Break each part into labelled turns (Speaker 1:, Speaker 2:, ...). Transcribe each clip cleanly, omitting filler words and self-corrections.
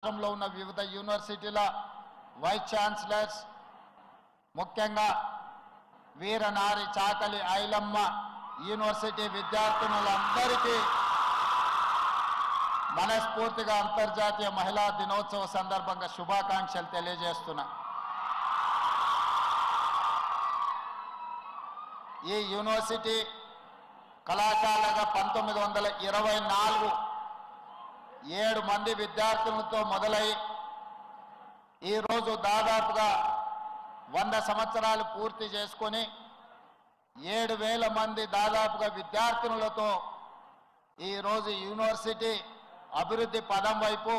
Speaker 1: రాష్ట్రంలో ఉన్న వివిధ యూనివర్సిటీల వైస్ ఛాన్సలర్స్ ముఖ్యంగా వీరనారి చాకలి ఐలమ్మ యూనివర్సిటీ విద్యార్థినులందరికీ మనస్ఫూర్తిగా అంతర్జాతీయ మహిళా దినోత్సవ సందర్భంగా శుభాకాంక్షలు తెలియజేస్తున్నా। ఈ యూనివర్సిటీ కళాశాలగా 1924 7 మంది విద్యార్థులతో మొదలై ఈ రోజు దాదాపుగా 100 సంవత్సరాలు పూర్తి చేసుకొని 7000 మంది దాదాపుగా విద్యార్థులతో ఈ రోజు యూనివర్సిటీ అభివృద్ధి పదం వైపు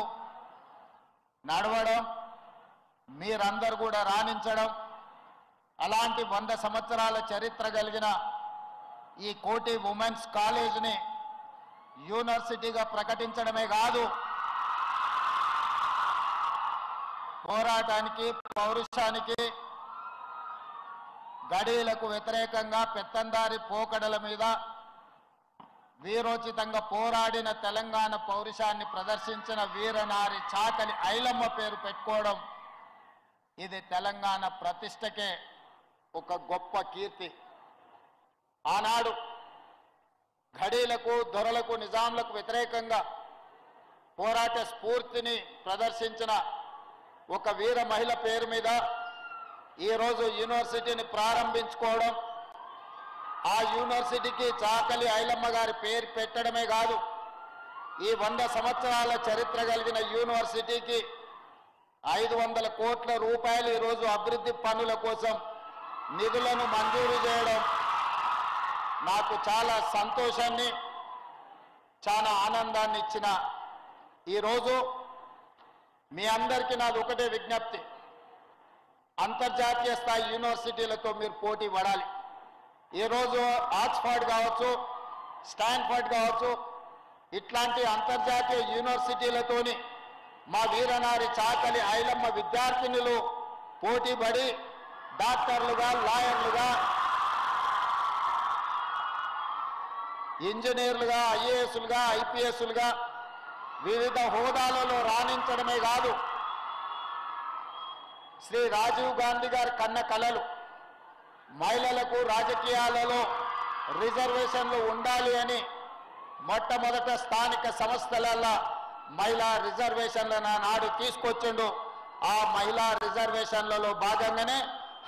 Speaker 1: నడవడం, మీరందరూ కూడా రాణించడం, అలాంటి 100 సంవత్సరాల చరిత్ర కలిగిన ఈ కోటి ఉమెన్స్ కాలేజీని యూనివర్సిటీగా ప్రకటించడమే కాదు, పోరాటానికి పౌరుషానికి గడీలకు వ్యతిరేకంగా పెత్తందారి పోకడల మీద వీరోచితంగా పోరాడిన తెలంగాణ పౌరుషాన్ని ప్రదర్శించిన వీరనారి చాకలి ఐలమ్మ పేరు పెట్టుకోవడం ఇది తెలంగాణ ప్రతిష్టకే ఒక గొప్ప కీర్తి। ఆనాడు ఘడీలకు దొరలకు నిజాంలకు వ్యతిరేకంగా పోరాట స్ఫూర్తిని ప్రదర్శించిన ఒక వీర మహిళ పేరు మీద ఈరోజు యూనివర్సిటీని ప్రారంభించుకోవడం, ఆ యూనివర్సిటీకి చాకలి ఐలమ్మ గారి పేరు పెట్టడమే కాదు, ఈ 100 సంవత్సరాల చరిత్ర కలిగిన యూనివర్సిటీకి 500 కోట్ల రూపాయలు ఈరోజు అభివృద్ధి పనుల కోసం నిధులను మంజూరు చేయడం నాకు చాలా సంతోషాన్ని, చాలా ఆనందాన్ని ఇచ్చిన ఈరోజు మీ అందరికీ నాది ఒకటే విజ్ఞప్తి, అంతర్జాతీయ స్థాయి యూనివర్సిటీలతో మీరు పోటీ పడాలి। ఈరోజు ఆక్స్ఫర్డ్ కావచ్చు, స్టాన్ఫర్డ్ కావచ్చు, ఇట్లాంటి అంతర్జాతీయ యూనివర్సిటీలతోని మా వీరనారి చాకలి ఐలమ్మ విద్యార్థినులు పోటీ పడి డాక్టర్లుగా, లాయర్లుగా, ఇంజనీర్లుగా, ఐఏఎస్లుగా, ఐపీఎస్లుగా వివిధ హోదాలలో రాణించడమే కాదు, శ్రీ రాజీవ్ గాంధీ గారి కన్న కలలు మహిళలకు రాజకీయాలలో రిజర్వేషన్లు ఉండాలి అని మొట్టమొదట స్థానిక సంస్థలలో మహిళా రిజర్వేషన్లను నాడు తీసుకొచ్చిండు। ఆ మహిళా రిజర్వేషన్లలో భాగంగానే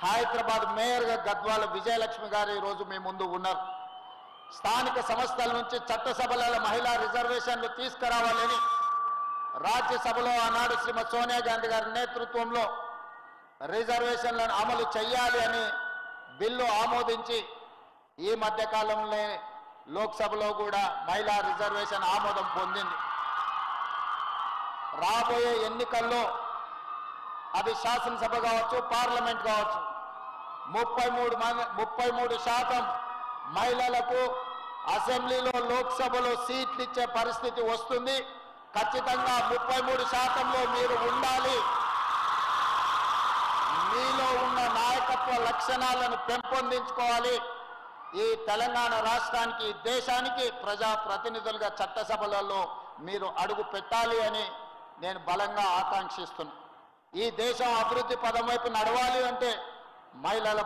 Speaker 1: హైదరాబాద్ మేయర్గా గద్వాల విజయలక్ష్మి గారు ఈరోజు మీ ముందు ఉన్నారు। స్థానిక సంస్థల నుంచి చట్టసభలలో మహిళా రిజర్వేషన్లు తీసుకురావాలని రాజ్యసభలో ఆనాడు శ్రీమతి సోనియా గాంధీ గారి నేతృత్వంలో రిజర్వేషన్లను అమలు చేయాలి అని బిల్లు ఆమోదించి ఈ మధ్యకాలంలో లోక్సభలో కూడా మహిళా రిజర్వేషన్ ఆమోదం పొందింది। రాబోయే ఎన్నికల్లో అది శాసనసభ కావచ్చు, పార్లమెంట్ కావచ్చు, 33% మహిళలకు అసెంబ్లీలో లోక్సభలో సీట్లు ఇచ్చే పరిస్థితి వస్తుంది। ఖచ్చితంగా 33%లో మీరు ఉండాలి, మీలో ఉన్న నాయకత్వ లక్షణాలను పెంపొందించుకోవాలి, ఈ తెలంగాణ రాష్ట్రానికి, ఈ దేశానికి ప్రజాప్రతినిధులుగా చట్టసభలలో మీరు అడుగు పెట్టాలి అని నేను బలంగా ఆకాంక్షిస్తున్నాను। ఈ దేశం అభివృద్ధి పదం వైపు నడవాలి అంటే మహిళల